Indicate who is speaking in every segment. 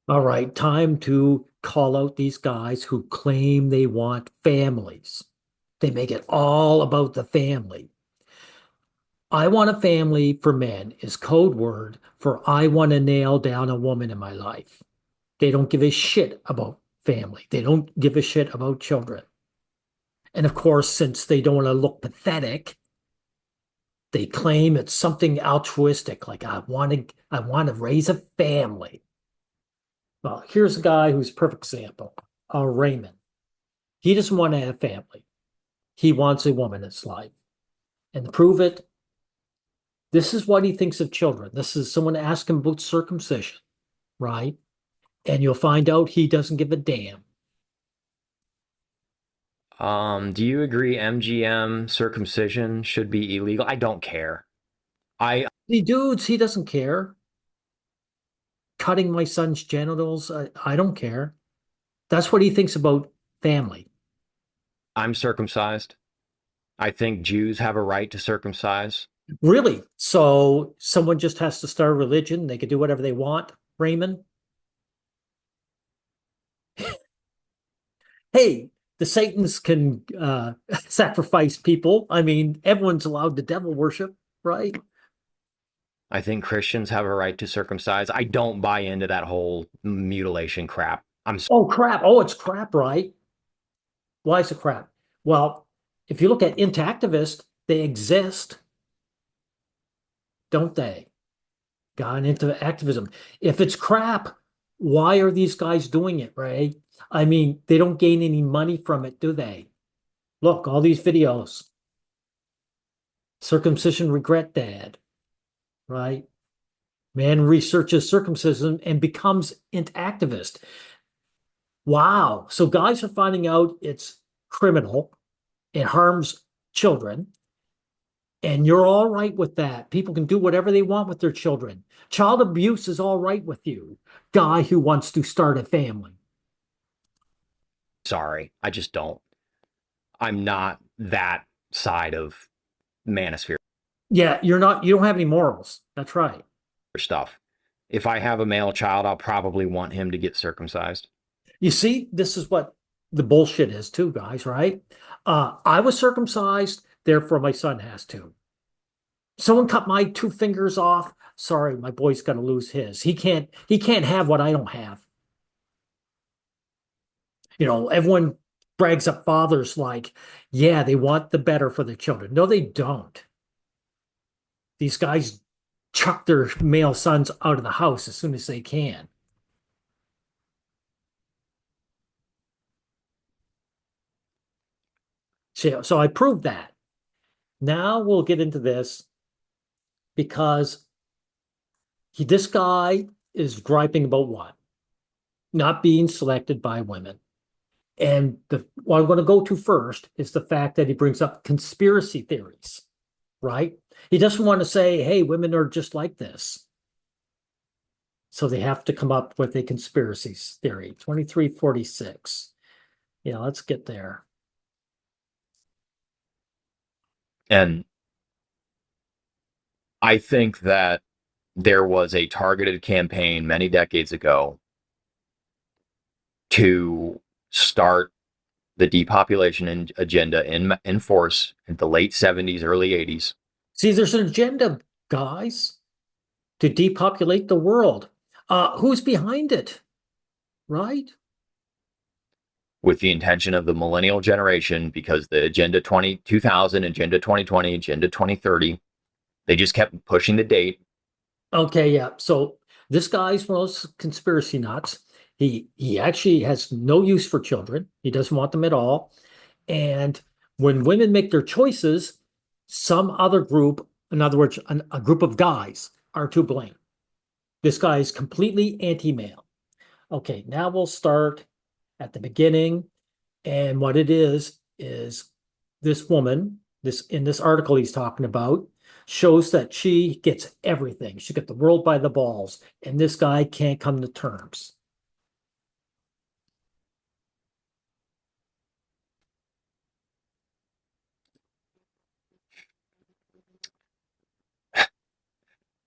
Speaker 1: All right, time to call out these guys who claim they want families. They make it all about the family. I want a family for men is code word for I want to nail down a woman in my life. They don't give a shit about family. They don't give a shit about children. And of course, since they don't want to look pathetic, they claim it's something altruistic, like I want to raise a family. Well, here's a guy who's a perfect example, Raymond. He doesn't want to have a family. He wants a woman in his life. And to prove it, this is what he thinks of children. This is someone ask him about circumcision, right? And you'll find out he doesn't give a damn.
Speaker 2: Do you agree MGM circumcision should be illegal? I don't care. I
Speaker 1: The dudes, he doesn't care. Cutting my son's genitals, I don't care. That's what he thinks about family.
Speaker 2: I'm circumcised. I think Jews have a right to circumcise.
Speaker 1: Really? So someone just has to start a religion. They can do whatever they want, Raymond. Hey, the Satans can sacrifice people. I mean, everyone's allowed to devil worship, right?
Speaker 2: I think Christians have a right to circumcise. I don't buy into that whole mutilation crap.
Speaker 1: Oh, crap. Oh, it's crap, right? Why is it crap? Well, if you look at interactivists, they exist, don't they? Gone into activism. If it's crap, why are these guys doing it, right? I mean, they don't gain any money from it, do they? Look, all these videos, circumcision regret dad, right? Man researches circumcision and becomes an activist. Wow. So guys are finding out it's criminal, it harms children, and you're all right with that. People can do whatever they want with their children. Child abuse is all right with you. Guy who wants to start a family.
Speaker 2: sorry. I just don't. I'm not that side of manosphere
Speaker 1: Yeah, you don't have any morals. That's right.
Speaker 2: stuff. If I have a male child, I'll probably want him to get circumcised.
Speaker 1: You see, this is what the bullshit is too, guys, right? I was circumcised, therefore my son has to. Someone cut my two fingers off. Sorry, my boy's got to lose his. He can't have what I don't have. Everyone brags up fathers like, yeah, they want the better for their children. No, they don't. These guys chuck their male sons out of the house as soon as they can. So I proved that. Now we'll get into this because this guy is griping about what? Not being selected by women. And what I'm going to go to first is the fact that he brings up conspiracy theories, right? He doesn't want to say, hey, women are just like this. So they have to come up with a conspiracy theory. 2346. Yeah, let's get there.
Speaker 2: And I think that there was a targeted campaign many decades ago to start the depopulation agenda in force in the late 70s, early 80s,
Speaker 1: See, there's an agenda, guys, to depopulate the world. Who's behind it, right?
Speaker 2: with the intention of the millennial generation, because the Agenda 2000, Agenda 2020, Agenda 2030, they just kept pushing the date.
Speaker 1: Okay, yeah. So this guy's one of those conspiracy nuts. He actually has no use for children. He doesn't want them at all. And when women make their choices, some other group, in other words, a group of guys, are to blame. This guy is completely anti-male. Okay, now we'll start at the beginning. And what it is this woman, this in this article he's talking about, shows that she gets everything. She got the world by the balls, and this guy can't come to terms.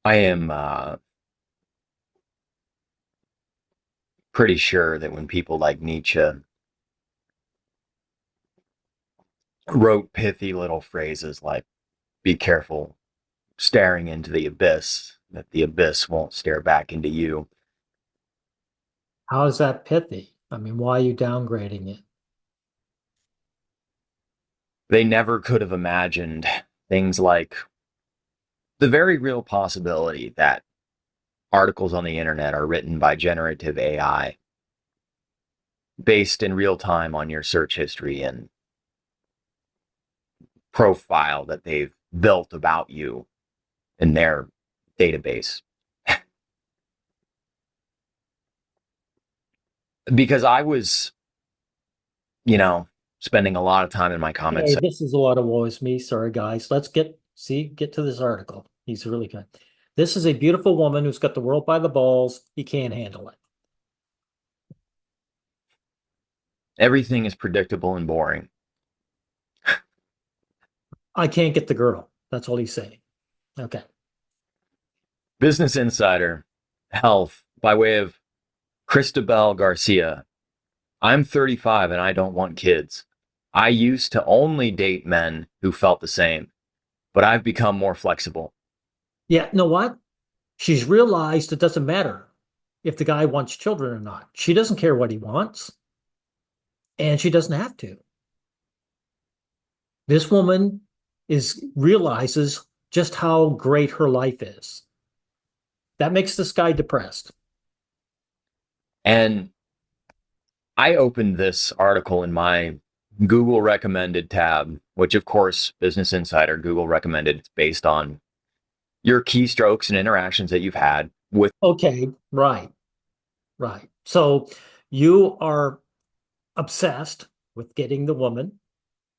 Speaker 2: I am pretty sure that when people like Nietzsche wrote pithy little phrases like, be careful staring into the abyss, that the abyss won't stare back into you.
Speaker 1: How is that pithy? I mean, why are you downgrading it?
Speaker 2: They never could have imagined things like the very real possibility that articles on the internet are written by generative AI based in real time on your search history and profile that they've built about you in their database. Because I was, you know, spending a lot of time in my comments.
Speaker 1: Hey, this is a lot of woe is me. Sorry, guys. Let's get to this article. He's really good. This is a beautiful woman who's got the world by the balls. He can't handle it.
Speaker 2: Everything is predictable and boring.
Speaker 1: I can't get the girl. That's all he's saying. Okay.
Speaker 2: Business Insider, Health, by way of Cristobal Garcia. I'm 35 and I don't want kids. I used to only date men who felt the same, but I've become more flexible.
Speaker 1: Yeah, you know what? She's realized it doesn't matter if the guy wants children or not. She doesn't care what he wants, and she doesn't have to. This woman is realizes just how great her life is. That makes this guy depressed.
Speaker 2: And I opened this article in my Google recommended tab, which of course, Business Insider, Google recommended. It's based on your keystrokes and interactions that you've had with
Speaker 1: Okay, right, right. So you are obsessed with getting the woman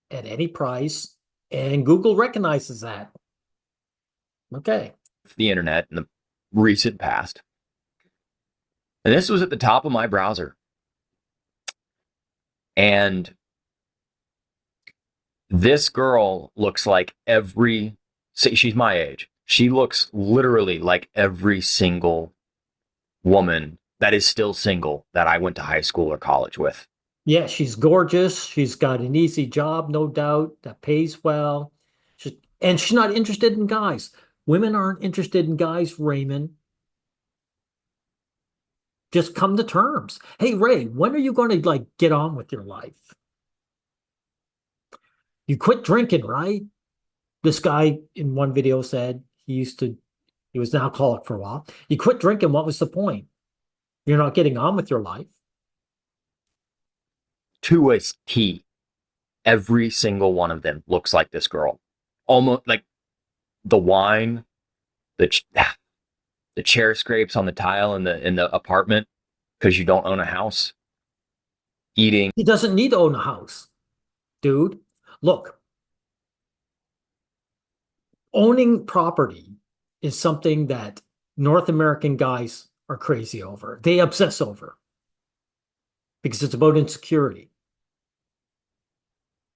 Speaker 1: at any price, and Google recognizes that. Okay.
Speaker 2: the internet in the recent past. And this was at the top of my browser. And this girl looks like she's my age. She looks literally like every single woman that is still single that I went to high school or college with.
Speaker 1: Yeah, she's gorgeous. She's got an easy job, no doubt, that pays well. And she's not interested in guys. Women aren't interested in guys, Raymond. Just come to terms. Hey, Ray, when are you going to like get on with your life? You quit drinking, right? This guy in one video said he was an alcoholic for a while. You quit drinking. What was the point? You're not getting on with your life.
Speaker 2: To a T, every single one of them looks like this girl. Almost like the wine, the the chair scrapes on the tile in the apartment because you don't own a house. Eating
Speaker 1: He doesn't need to own a house, dude. Look, owning property is something that North American guys are crazy over. They obsess over because it's about insecurity.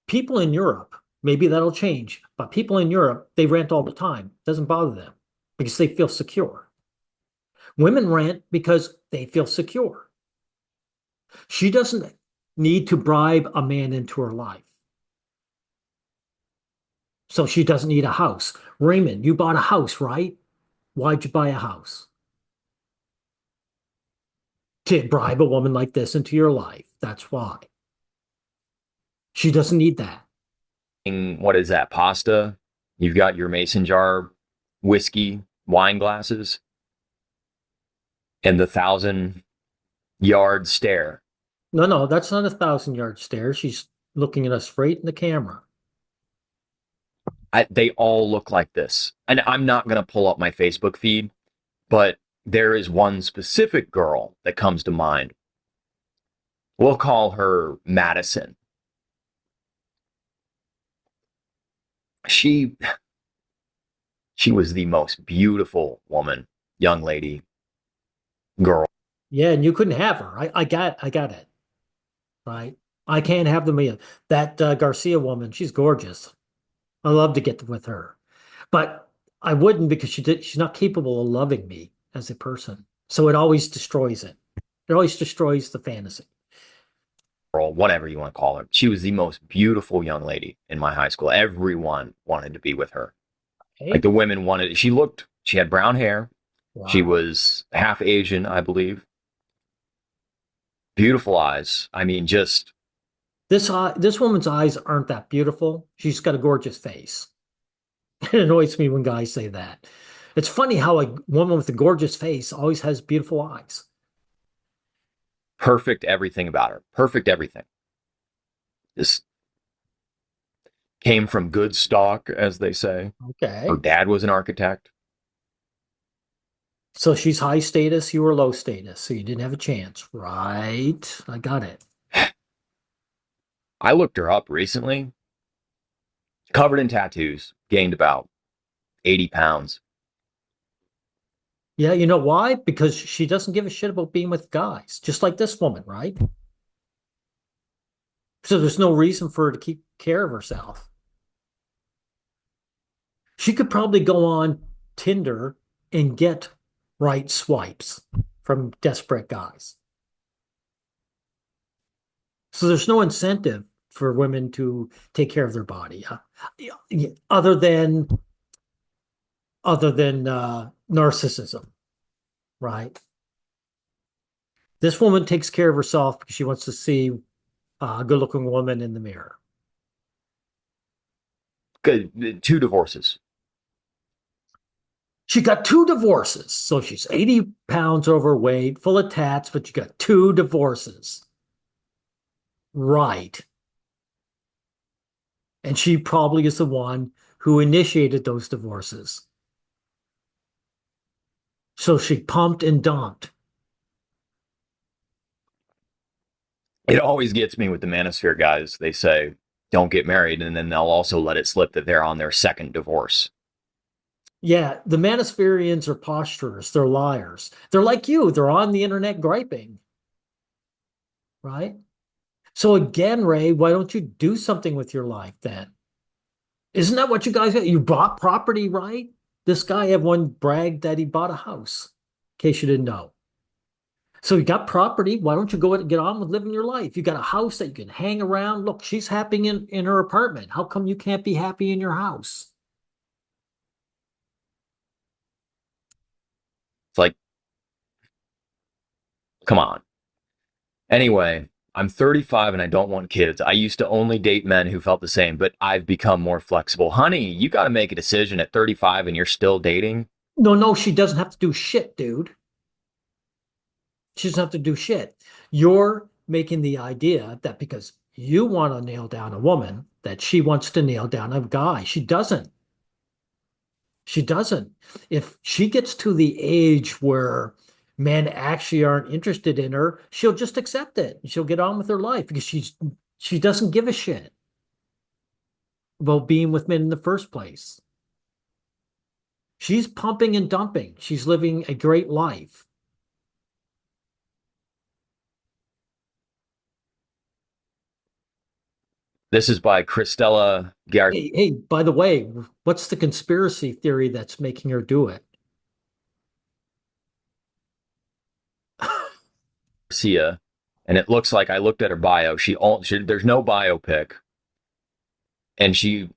Speaker 1: People in Europe, maybe that'll change, but people in Europe, they rent all the time. It doesn't bother them because they feel secure. Women rent because they feel secure. She doesn't need to bribe a man into her life. So she doesn't need a house. Raymond, you bought a house, right? Why'd you buy a house? To bribe a woman like this into your life. That's why. She doesn't need that.
Speaker 2: what is that, pasta? You've got your mason jar whiskey wine glasses and the 1,000-yard stare.
Speaker 1: No, no, that's not 1,000 yard stare. She's looking at us straight in the camera.
Speaker 2: They all look like this. And I'm not going to pull up my Facebook feed, but there is one specific girl that comes to mind. We'll call her Madison. She she was the most beautiful woman, young lady, girl.
Speaker 1: Yeah, and you couldn't have her. I got it. Right. I can't have them in. That Garcia woman, she's gorgeous. I love to get with her. But I wouldn't because she's not capable of loving me as a person. So it always destroys it. It always destroys the fantasy.
Speaker 2: Girl, whatever you want to call her. She was the most beautiful young lady in my high school. Everyone wanted to be with her. Like
Speaker 1: Okay.
Speaker 2: the women wanted, she had brown hair. She
Speaker 1: Wow.
Speaker 2: was half Asian, I believe. Beautiful eyes. I mean, just
Speaker 1: This woman's eyes aren't that beautiful. She's got a gorgeous face. It annoys me when guys say that. It's funny how a woman with a gorgeous face always has beautiful eyes.
Speaker 2: perfect everything about her. Perfect everything. Just came from good stock, as they say. Her
Speaker 1: Okay.
Speaker 2: dad was an architect.
Speaker 1: So she's high status, you were low status, so you didn't have a chance, right? I got it.
Speaker 2: I looked her up recently, covered in tattoos, gained about 80 pounds.
Speaker 1: Yeah, you know why? Because she doesn't give a shit about being with guys, just like this woman, right? So there's no reason for her to keep care of herself. She could probably go on Tinder and get right swipes from desperate guys. So there's no incentive for women to take care of their body, other than narcissism, right? This woman takes care of herself because she wants to see a good-looking woman in the mirror.
Speaker 2: Good, 2 divorces.
Speaker 1: She got two divorces, so she's 80 pounds overweight, full of tats, but she got two divorces. Right. And she probably is the one who initiated those divorces. So she pumped and dumped.
Speaker 2: It always gets me with the manosphere guys. They say, don't get married, and then they'll also let it slip that they're on their second divorce.
Speaker 1: Yeah, the Manospherians are posturers. They're liars. They're like you. They're on the internet griping, right? So again, Ray, why don't you do something with your life then? Isn't that what you guys got? You bought property, right? This guy had one bragged that he bought a house, in case you didn't know. So you got property. Why don't you go and get on with living your life? You got a house that you can hang around. Look, she's happy in her apartment. How come you can't be happy in your house?
Speaker 2: It's like, come on. Anyway, I'm 35 and I don't want kids. I used to only date men who felt the same, but I've become more flexible. Honey, you got to make a decision at 35 and you're still dating.
Speaker 1: No, no, she doesn't have to do shit, dude. She doesn't have to do shit. You're making the idea that because you want to nail down a woman, that she wants to nail down a guy. She doesn't. She doesn't. If she gets to the age where men actually aren't interested in her, she'll just accept it. She'll get on with her life because she doesn't give a shit about being with men in the first place. She's pumping and dumping. She's living a great life.
Speaker 2: This is by Christella
Speaker 1: Hey, by the way, what's the conspiracy theory that's making her do it?
Speaker 2: Garcia. And it looks like I looked at her bio. There's no biopic, and she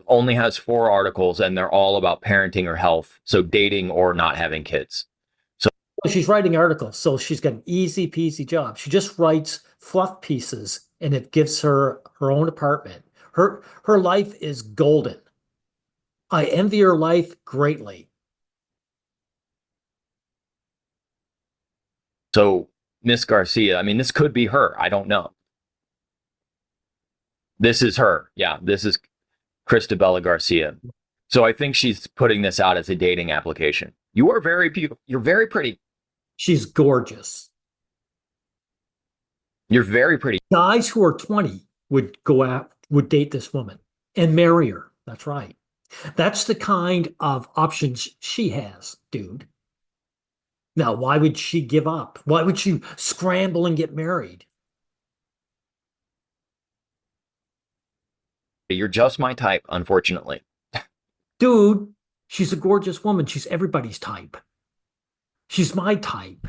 Speaker 2: only has 4 articles, and they're all about parenting or health, so dating or not having kids. So
Speaker 1: She's writing articles, so she's got an easy peasy job. She just writes fluff pieces and it gives her her own apartment. Her life is golden. I envy her life greatly.
Speaker 2: so Miss Garcia, I mean, this could be her. I don't know. This is her. Yeah, this is Christabella Garcia. So I think she's putting this out as a dating application. You are very beautiful. You're very pretty.
Speaker 1: She's gorgeous.
Speaker 2: You're very pretty.
Speaker 1: Guys who are 20 would date this woman and marry her. That's right. That's the kind of options she has, dude. Now, why would she give up? Why would she scramble and get married?
Speaker 2: You're just my type, unfortunately.
Speaker 1: Dude, she's a gorgeous woman. She's everybody's type. She's my type.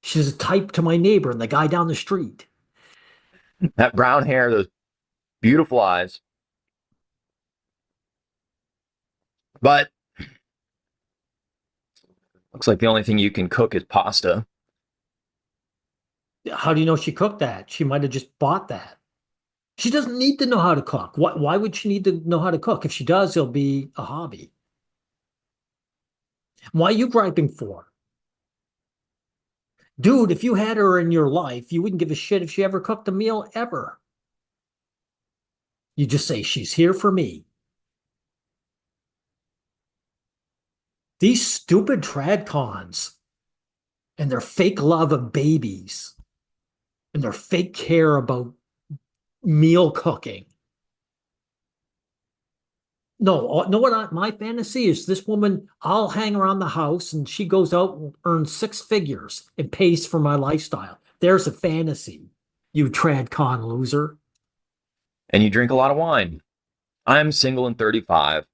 Speaker 1: She's a type to my neighbor and the guy down the street.
Speaker 2: That brown hair, those beautiful eyes. But looks like the only thing you can cook is pasta.
Speaker 1: How do you know she cooked that? She might have just bought that. She doesn't need to know how to cook. Why would she need to know how to cook? If she does, it'll be a hobby. Why are you griping for? Dude, if you had her in your life, you wouldn't give a shit if she ever cooked a meal ever. You just say, she's here for me. These stupid trad cons and their fake love of babies and their fake care about meal cooking. No, know what my fantasy is? This woman, I'll hang around the house and she goes out and earns six figures and pays for my lifestyle. There's a fantasy, you trad con loser.
Speaker 2: And you drink a lot of wine. I'm single and 35,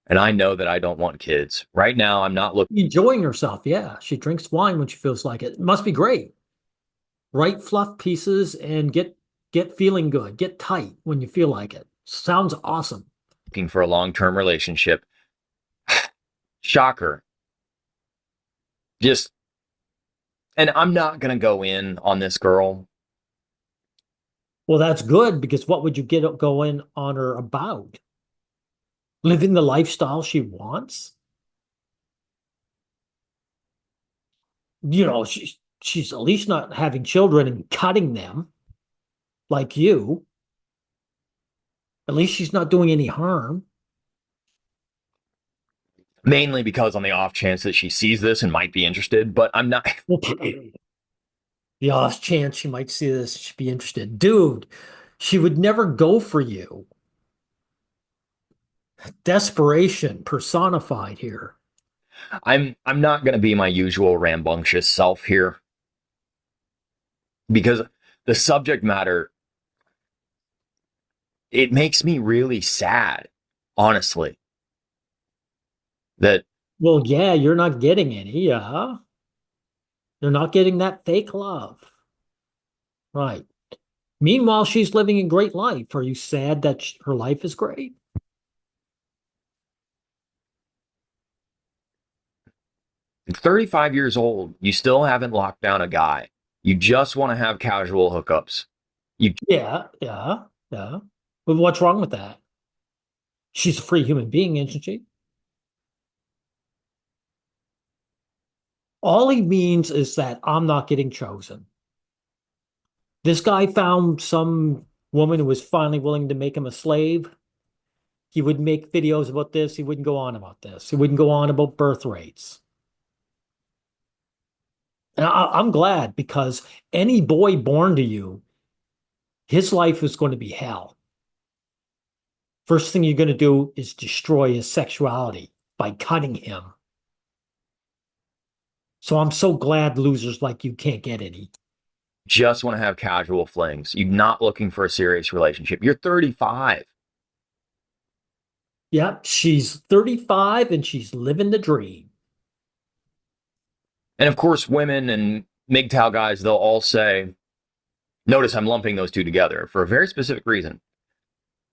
Speaker 2: and I know that I don't want kids. Right now, I'm not looking.
Speaker 1: Enjoying herself. Yeah, she drinks wine when she feels like it. It must be great. Write fluff pieces and get feeling good. Get tight when you feel like it. Sounds awesome.
Speaker 2: Looking for a long-term relationship. Shocker. Just, and I'm not going to go in on this girl.
Speaker 1: Well, that's good because what would you get going on her about? Living the lifestyle she wants? She's at least not having children and cutting them like you. At least she's not doing any harm.
Speaker 2: Mainly because on the off chance that she sees this and might be interested, but I'm not.
Speaker 1: Well, the off chance she might see this, she'd be interested. Dude, she would never go for you. Desperation personified here.
Speaker 2: I'm not going to be my usual rambunctious self here because the subject matter, it makes me really sad, honestly. That
Speaker 1: Well, yeah, you're not getting any, yeah. You're not getting that fake love. Right. Meanwhile, she's living a great life. Are you sad that her life is great?
Speaker 2: 35 years old, you still haven't locked down a guy. You just want to have casual hookups. You
Speaker 1: Yeah, yeah, yeah. But what's wrong with that? She's a free human being, isn't she? All he means is that I'm not getting chosen. This guy found some woman who was finally willing to make him a slave. He would make videos about this. He wouldn't go on about this. He wouldn't go on about birth rates. And I'm glad because any boy born to you, his life is going to be hell. First thing you're going to do is destroy his sexuality by cutting him. So I'm so glad losers like you can't get any.
Speaker 2: just want to have casual flings. You're not looking for a serious relationship. You're 35.
Speaker 1: Yep, she's 35 and she's living the dream.
Speaker 2: And of course, women and MGTOW guys, they'll all say, notice I'm lumping those two together for a very specific reason.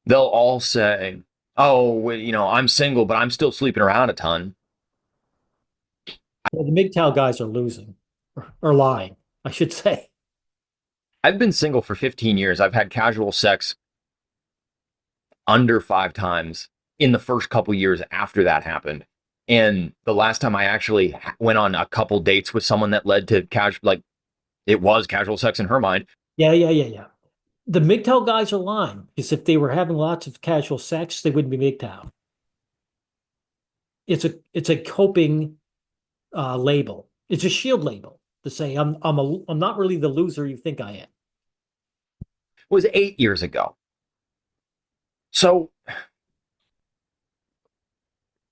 Speaker 2: They'll all say, oh, well, I'm single, but I'm still sleeping around a ton.
Speaker 1: Well, the MGTOW guys are losing or lying, I should say.
Speaker 2: I've been single for 15 years. I've had casual sex under 5 times in the first couple years after that happened. And the last time I actually went on a couple dates with someone that led to casual, like it was casual sex in her mind.
Speaker 1: Yeah, yeah, yeah, yeah. The MGTOW guys are lying because if they were having lots of casual sex, they wouldn't be MGTOW. It's a coping label. It's a shield label to say I'm not really the loser you think I am.
Speaker 2: It was 8 years ago. So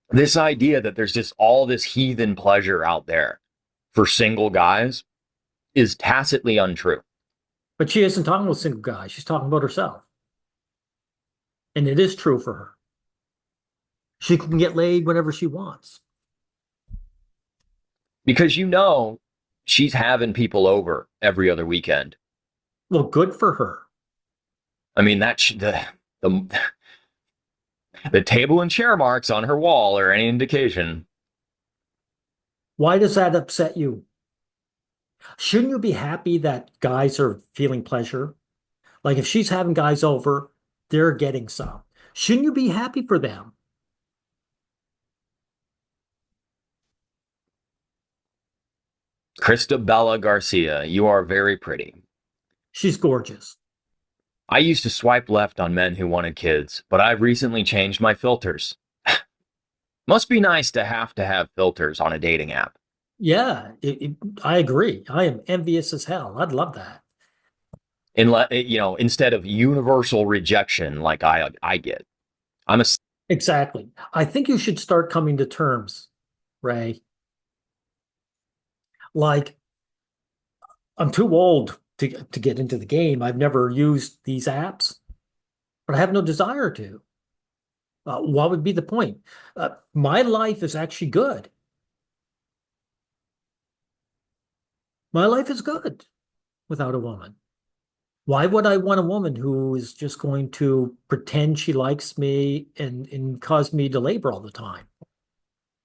Speaker 2: this idea that there's just all this heathen pleasure out there for single guys is tacitly untrue.
Speaker 1: But she isn't talking about single guys. She's talking about herself. And it is true for her. She can get laid whenever she wants.
Speaker 2: Because she's having people over every other weekend.
Speaker 1: Well, good for her.
Speaker 2: I mean, the the table and chair marks on her wall are any indication.
Speaker 1: Why does that upset you? Shouldn't you be happy that guys are feeling pleasure? Like if she's having guys over, they're getting some. Shouldn't you be happy for them?
Speaker 2: Christabella Garcia, you are very pretty.
Speaker 1: She's gorgeous.
Speaker 2: I used to swipe left on men who wanted kids, but I've recently changed my filters. Must be nice to have filters on a dating app.
Speaker 1: Yeah, I agree. I am envious as hell. I'd love that.
Speaker 2: Instead of universal rejection like I get. I'm a
Speaker 1: Exactly. I think you should start coming to terms, Ray. Like, I'm too old to get into the game. I've never used these apps, but I have no desire to. What would be the point? My life is actually good. My life is good without a woman. Why would I want a woman who is just going to pretend she likes me and cause me to labor all the time?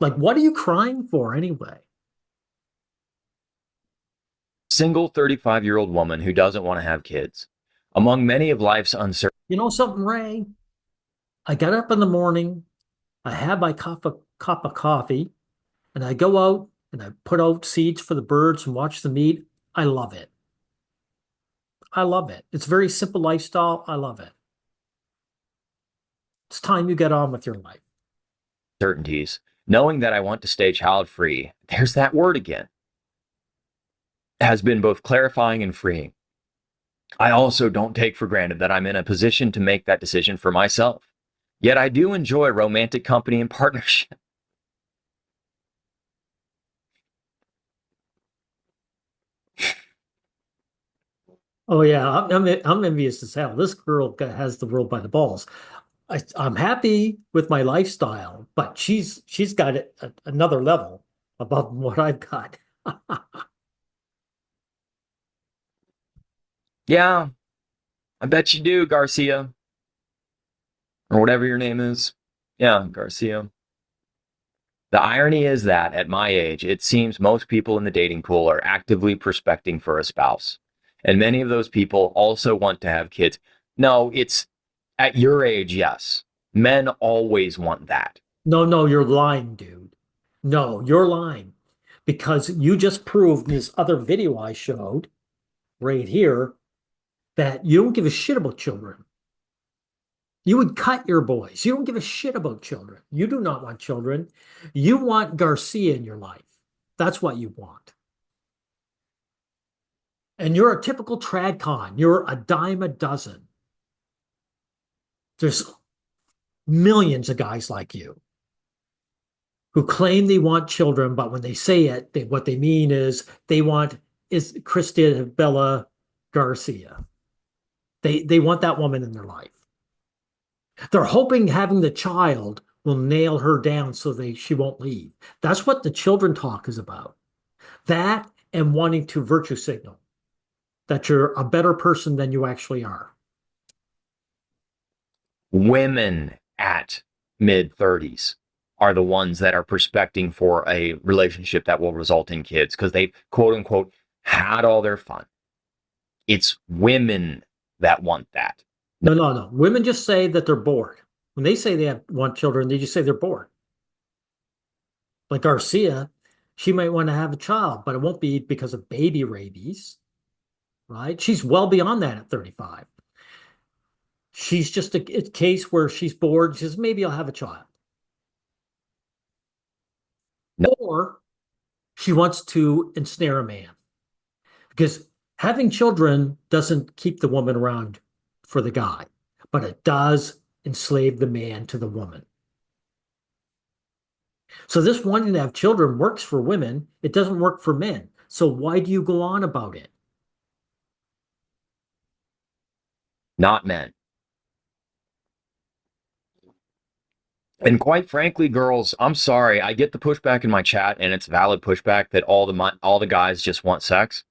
Speaker 1: Like, what are you crying for anyway?
Speaker 2: single 35-year-old woman who doesn't want to have kids. Among many of life's uncertainties,
Speaker 1: You know something, Ray? I get up in the morning, I have my cup of coffee, and I go out and I put out seeds for the birds and watch them eat. I love it. I love it. It's a very simple lifestyle. I love it. It's time you get on with your life.
Speaker 2: knowing that I want to stay child free, there's that word again, has been both clarifying and freeing. I also don't take for granted that I'm in a position to make that decision for myself. Yet I do enjoy romantic company and partnership.
Speaker 1: Oh yeah, I'm envious as hell. This girl has the world by the balls. I'm happy with my lifestyle, but she's got it another level above what I've got.
Speaker 2: Yeah, I bet you do, Garcia, or whatever your name is. Yeah, Garcia. The irony is that at my age, it seems most people in the dating pool are actively prospecting for a spouse. And many of those people also want to have kids. No, it's at your age, yes. Men always want that.
Speaker 1: No, no, you're lying, dude. No, you're lying because you just proved in this other video I showed right here that you don't give a shit about children. You would cut your boys. You don't give a shit about children. You do not want children. You want Garcia in your life. That's what you want. And you're a typical trad con. You're a dime a dozen. There's millions of guys like you who claim they want children, but when they say it, what they mean is they want is Christabella Garcia. They want that woman in their life. They're hoping having the child will nail her down so she won't leave. That's what the children talk is about. That and wanting to virtue signal that you're a better person than you actually are.
Speaker 2: Women at mid 30s are the ones that are prospecting for a relationship that will result in kids because they've quote unquote had all their fun. It's women that want that.
Speaker 1: No, no, no. Women just say that they're bored. When they say want children, they just say they're bored. Like Garcia, she might want to have a child, but it won't be because of baby rabies, right? She's well beyond that at 35. She's just a case where she's bored. She says, maybe I'll have a child.
Speaker 2: No,
Speaker 1: Or she wants to ensnare a man because having children doesn't keep the woman around for the guy, but it does enslave the man to the woman. So this wanting to have children works for women. It doesn't work for men. So why do you go on about it?
Speaker 2: not men. And quite frankly, girls, I'm sorry. I get the pushback in my chat, and it's valid pushback that all the guys just want sex.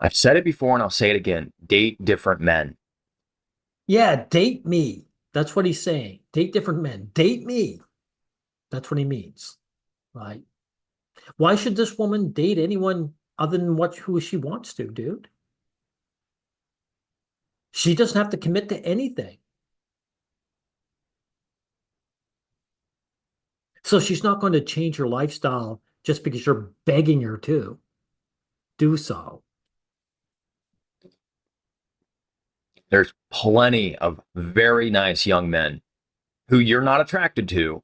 Speaker 2: I've said it before, and I'll say it again. Date different men.
Speaker 1: Yeah, date me. That's what he's saying. Date different men. Date me. That's what he means, right? Why should this woman date anyone other than who she wants to, dude? She doesn't have to commit to anything. So she's not going to change her lifestyle just because you're begging her to do so.
Speaker 2: There's plenty of very nice young men who you're not attracted to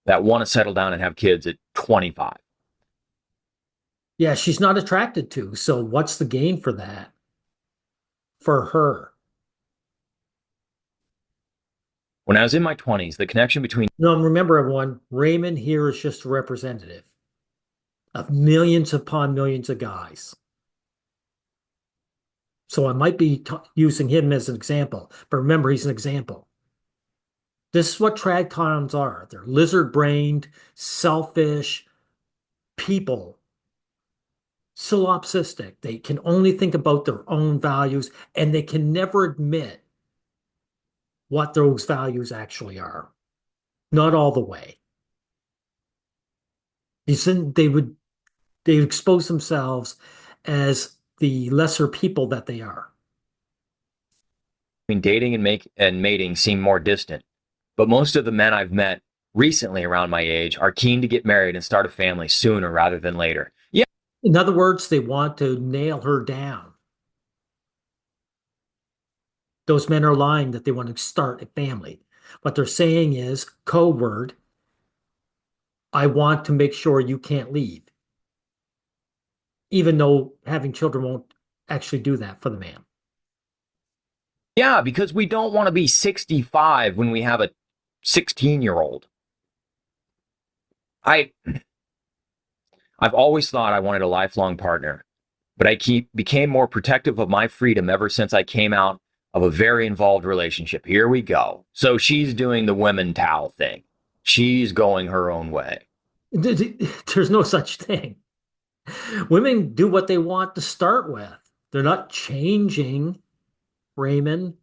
Speaker 2: that want to settle down and have kids at 25.
Speaker 1: Yeah, she's not attracted to. So what's the gain for that for her?
Speaker 2: When I was in my 20s, the connection between
Speaker 1: No, remember everyone, Raymond here is just a representative of millions upon millions of guys. So I might be using him as an example, but remember, he's an example. This is what trad clowns are. They're lizard-brained, selfish people, solipsistic. They can only think about their own values, and they can never admit what those values actually are. Not all the way. They expose themselves as the lesser people that they are.
Speaker 2: dating and mating seem more distant, but most of the men I've met recently around my age are keen to get married and start a family sooner rather than later. Yeah,
Speaker 1: In other words, they want to nail her down. Those men are lying that they want to start a family. What they're saying is code word, I want to make sure you can't leave, even though having children won't actually do that for the man.
Speaker 2: yeah, because we don't want to be 65 when we have a 16-year-old. I I've always thought I wanted a lifelong partner, but became more protective of my freedom ever since I came out of a very involved relationship. Here we go. So she's doing the women towel thing. She's going her own way.
Speaker 1: There's no such thing. Women do what they want to start with. They're not changing, Raymond.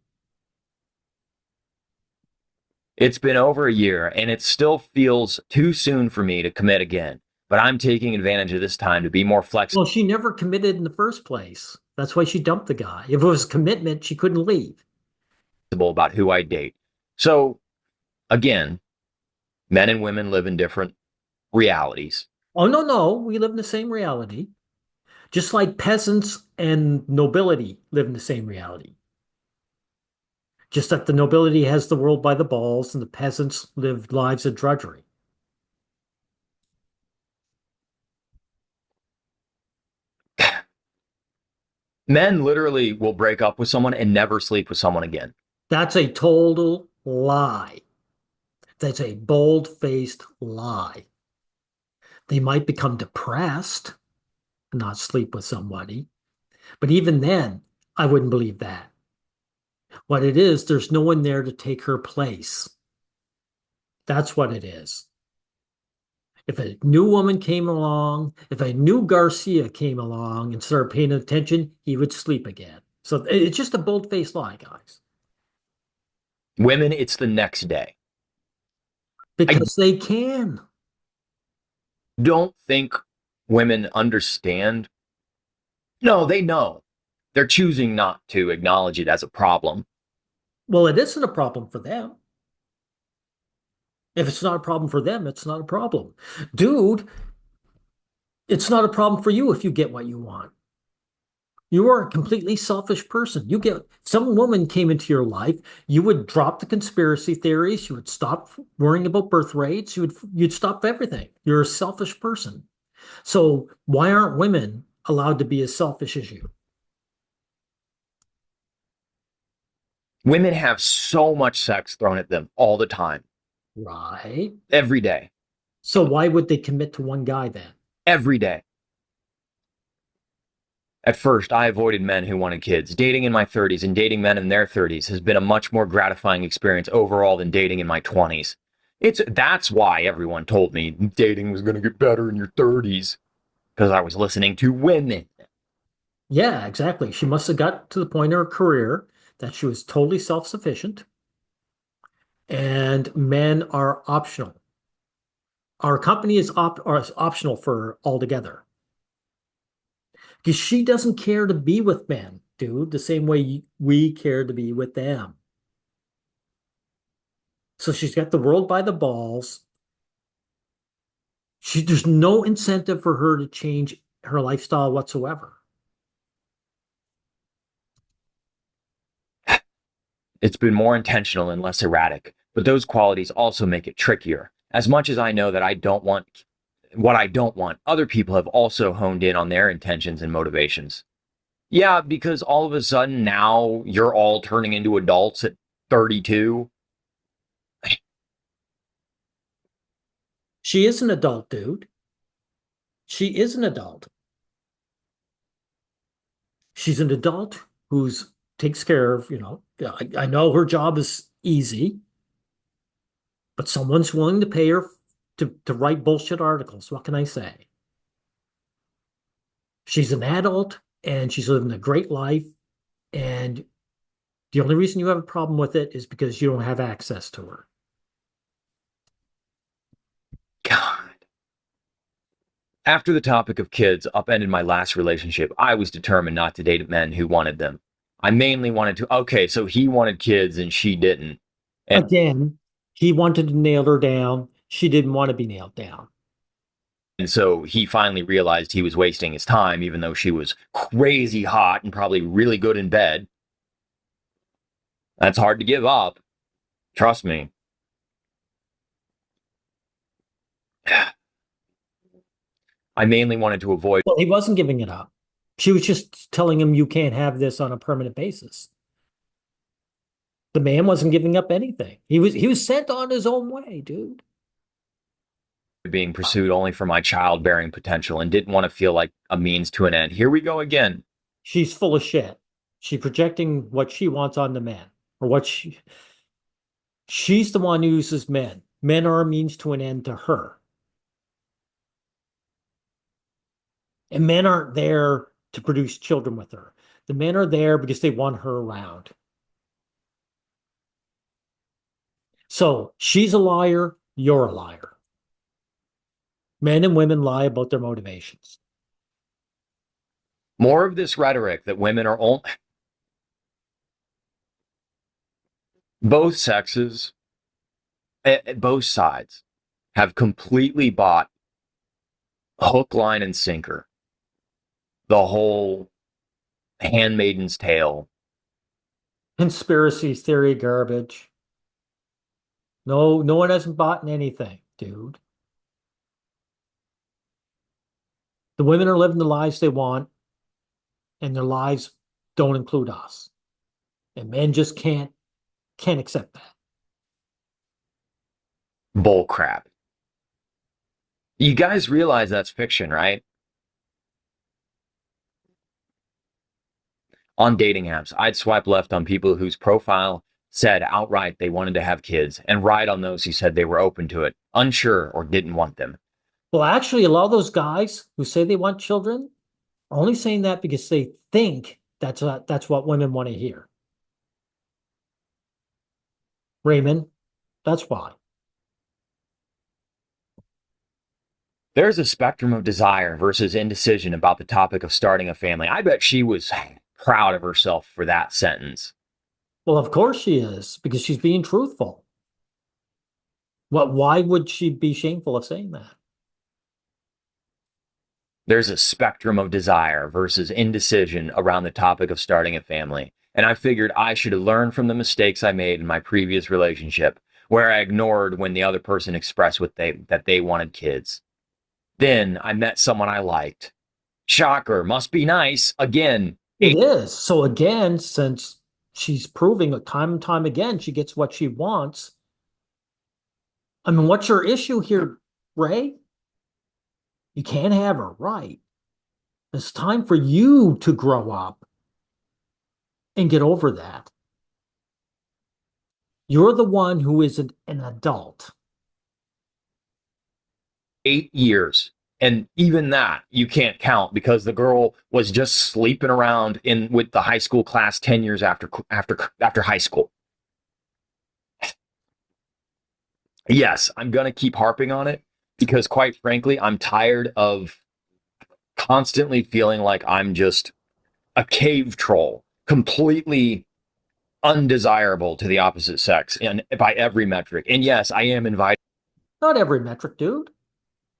Speaker 2: It's been over a year and it still feels too soon for me to commit again, but I'm taking advantage of this time to be more flexible
Speaker 1: Well, she never committed in the first place. That's why she dumped the guy. If it was commitment, she couldn't leave.
Speaker 2: about who I date. So, again, men and women live in different realities.
Speaker 1: Oh, no, no. We live in the same reality. Just like peasants and nobility live in the same reality. Just that the nobility has the world by the balls and the peasants live lives of drudgery.
Speaker 2: Men literally will break up with someone and never sleep with someone again.
Speaker 1: That's a total lie. That's a bold-faced lie. They might become depressed and not sleep with somebody, but even then, I wouldn't believe that. What it is, there's no one there to take her place. That's what it is. If a new woman came along, if a new Garcia came along and started paying attention, he would sleep again. So it's just a bold-faced lie, guys,
Speaker 2: Women, it's the next day. I
Speaker 1: because they can.
Speaker 2: don't think women understand. No, they know. They're choosing not to acknowledge it as a problem.
Speaker 1: Well, it isn't a problem for them. If it's not a problem for them, it's not a problem. Dude, it's not a problem for you if you get what you want. You are a completely selfish person. You get some woman came into your life, you would drop the conspiracy theories, you would stop worrying about birth rates, you'd stop everything. You're a selfish person. So why aren't women allowed to be as selfish as you?
Speaker 2: Women have so much sex thrown at them all the time,
Speaker 1: Right.
Speaker 2: every day,
Speaker 1: So why would they commit to one guy then?
Speaker 2: every day. At first, I avoided men who wanted kids. Dating in my 30s and dating men in their 30s has been a much more gratifying experience overall than dating in my 20s. That's why everyone told me dating was going to get better in your 30s because I was listening to women.
Speaker 1: Yeah, exactly. She must have got to the point in her career that she was totally self-sufficient and men are optional. Our company is optional for her altogether because she doesn't care to be with men, dude, the same way we care to be with them. So she's got the world by the balls. There's no incentive for her to change her lifestyle whatsoever.
Speaker 2: It's been more intentional and less erratic, but those qualities also make it trickier. As much as I know that I don't want what I don't want, other people have also honed in on their intentions and motivations. Yeah, because all of a sudden now you're all turning into adults at 32.
Speaker 1: She is an adult, dude. She is an adult. She's an adult who's takes care of, I know her job is easy, but someone's willing to pay her to write bullshit articles. What can I say? She's an adult and she's living a great life. And the only reason you have a problem with it is because you don't have access to her.
Speaker 2: God. After the topic of kids upended my last relationship, I was determined not to date men who wanted them. I mainly wanted to, okay, so he wanted kids and she didn't. And,
Speaker 1: Again, he wanted to nail her down. She didn't want to be nailed down.
Speaker 2: and so he finally realized he was wasting his time, even though she was crazy hot and probably really good in bed. That's hard to give up. Trust me. I mainly wanted to avoid.
Speaker 1: Well, he wasn't giving it up. She was just telling him you can't have this on a permanent basis. The man wasn't giving up anything. He was sent on his own way, dude.
Speaker 2: Being pursued only for my childbearing potential and didn't want to feel like a means to an end. Here we go again.
Speaker 1: She's full of shit. She's projecting what she wants on the men, or she's the one who uses men. Men are a means to an end to her. And men aren't there to produce children with her. The men are there because they want her around. So she's a liar, you're a liar. Men and women lie about their motivations.
Speaker 2: More of this rhetoric that women are only. Both sexes, both sides, have completely bought hook, line, and sinker the whole Handmaiden's Tale.
Speaker 1: Conspiracy theory garbage. No, no one hasn't bought anything, dude. The women are living the lives they want, and their lives don't include us. And men just can't accept that.
Speaker 2: Bull crap. You guys realize that's fiction, right? On dating apps, I'd swipe left on people whose profile said outright they wanted to have kids, and right on those who said they were open to it, unsure, or didn't want them.
Speaker 1: Well, actually, a lot of those guys who say they want children are only saying that because they think that's what women want to hear. Raymond, that's why.
Speaker 2: There's a spectrum of desire versus indecision about the topic of starting a family. I bet she was proud of herself for that sentence.
Speaker 1: Well, of course she is, because she's being truthful. Why would she be shameful of saying that?
Speaker 2: There's a spectrum of desire versus indecision around the topic of starting a family. And I figured I should have learned from the mistakes I made in my previous relationship, where I ignored when the other person expressed that they wanted kids. Then I met someone I liked. Shocker, must be nice. Again,
Speaker 1: It is. So again, since she's proving it time and time again, she gets what she wants. I mean, what's your issue here, Ray? You can't have her, right? It's time for you to grow up and get over that. You're the one who isn't an adult.
Speaker 2: 8 years. And even that you can't count because the girl was just sleeping around in with the high school class 10 years after high school. Yes, I'm going to keep harping on it because quite frankly, I'm tired of constantly feeling like I'm just a cave troll, completely undesirable to the opposite sex and by every metric. And yes, I am inviting
Speaker 1: Not every metric, dude.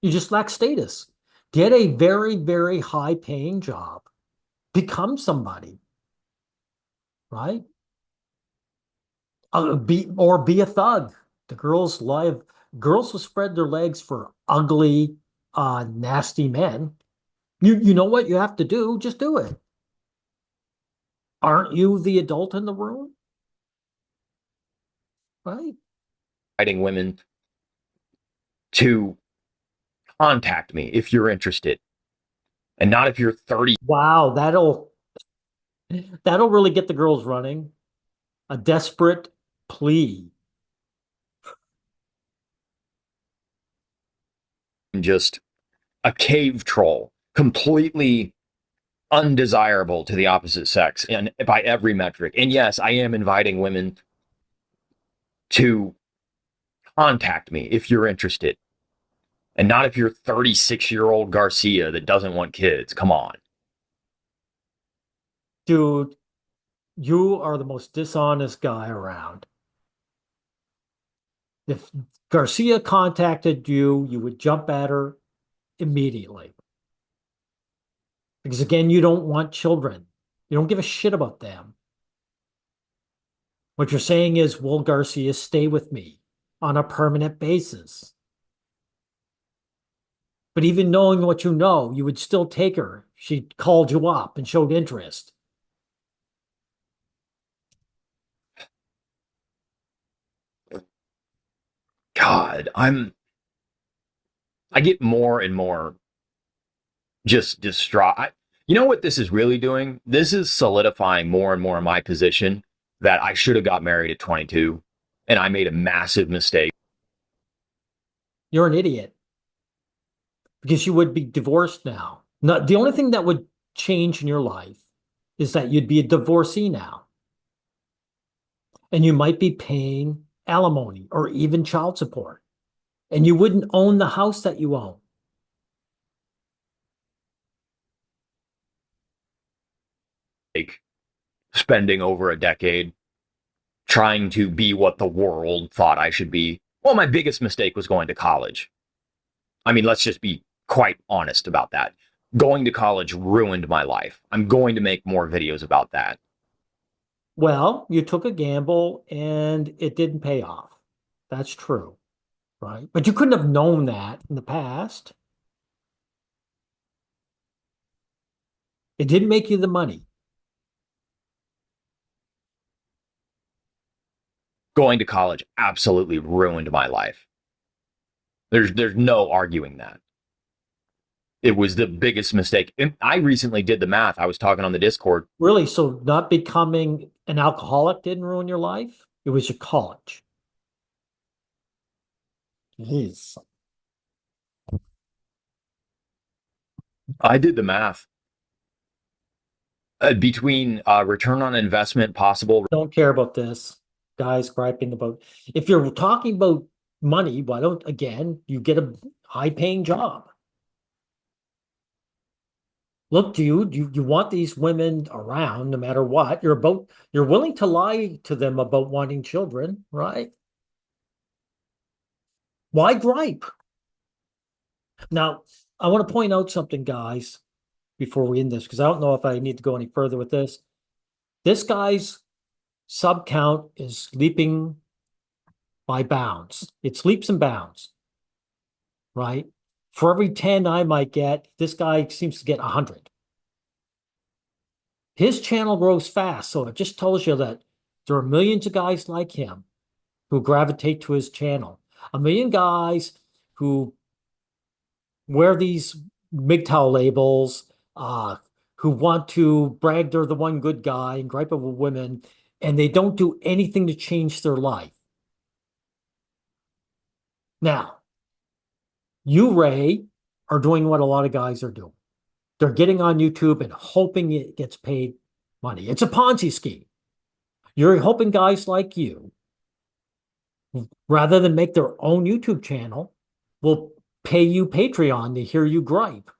Speaker 1: You just lack status. Get a very, very high paying job. Become somebody, right? Be a thug. The girls will spread their legs for ugly, nasty men. You know what you have to do? Just do it. Aren't you the adult in the room? Right?
Speaker 2: women to contact me if you're interested and not if you're 30
Speaker 1: Wow, that'll really get the girls running. A desperate plea.
Speaker 2: and just a cave troll, completely undesirable to the opposite sex and by every metric. And yes, I am inviting women to contact me if you're interested and not if you're 36-year-old Garcia that doesn't want kids. Come on.
Speaker 1: Dude, you are the most dishonest guy around. If Garcia contacted you, you would jump at her immediately. Because again, you don't want children. You don't give a shit about them. What you're saying is, will Garcia stay with me on a permanent basis? But even knowing what you know, you would still take her. She called you up and showed interest.
Speaker 2: God, I get more and more just distraught. You know what this is really doing? This is solidifying more and more my position that I should have got married at 22 and I made a massive mistake.
Speaker 1: You're an idiot because you would be divorced now. Not, the only thing that would change in your life is that you'd be a divorcee now. And you might be paying alimony or even child support. And you wouldn't own the house that you own.
Speaker 2: Like spending over a decade trying to be what the world thought I should be. Well, my biggest mistake was going to college. I mean, let's just be quite honest about that. Going to college ruined my life. I'm going to make more videos about that.
Speaker 1: Well, you took a gamble and it didn't pay off. That's true, right? But you couldn't have known that in the past. It didn't make you the money.
Speaker 2: Going to college absolutely ruined my life. There's no arguing that. It was the biggest mistake. And I recently did the math. I was talking on the Discord.
Speaker 1: Really, so not becoming an alcoholic didn't ruin your life? It was your college. Jeez.
Speaker 2: I did the math between return on investment possible.
Speaker 1: Don't care about this. Guys griping about if you're talking about money, why don't again you get a high paying job? Look, dude, you want these women around no matter what. You're willing to lie to them about wanting children, right? Why gripe? Now, I want to point out something, guys, before we end this, because I don't know if I need to go any further with this. This guy's sub count is leaping by bounds. It's leaps and bounds, right? For every 10 I might get, this guy seems to get 100. His channel grows fast, so it just tells you that there are millions of guys like him who gravitate to his channel. A million guys who wear these MGTOW labels, uh, who want to brag they're the one good guy and gripe over women, and they don't do anything to change their life. Now, you, Ray, are doing what a lot of guys are doing. They're getting on YouTube and hoping it gets paid money. It's a Ponzi scheme. You're hoping guys like you, rather than make their own YouTube channel, will pay you Patreon to hear you gripe.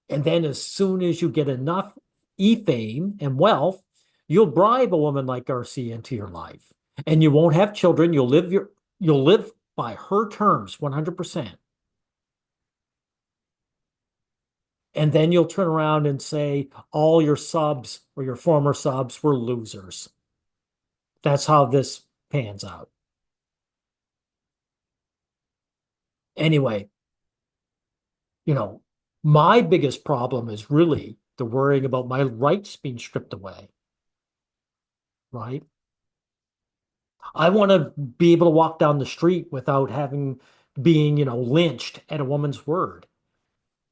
Speaker 1: And then as soon as you get enough e-fame and wealth, you'll bribe a woman like Garcia into your life. And you won't have children. You'll live by her terms 100%. And then you'll turn around and say all your subs or your former subs were losers. That's how this pans out. Anyway, you know, my biggest problem is really the worrying about my rights being stripped away, right? I want to be able to walk down the street without having being, lynched at a woman's word.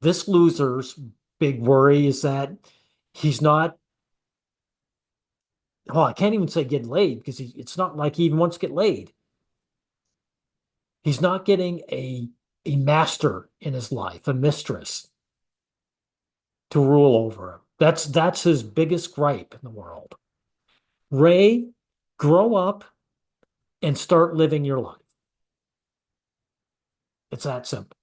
Speaker 1: This loser's big worry is that he's not, well, I can't even say get laid because it's not like he even wants to get laid. He's not getting a master in his life, a mistress to rule over him. That's his biggest gripe in the world. Ray, grow up and start living your life. It's that simple.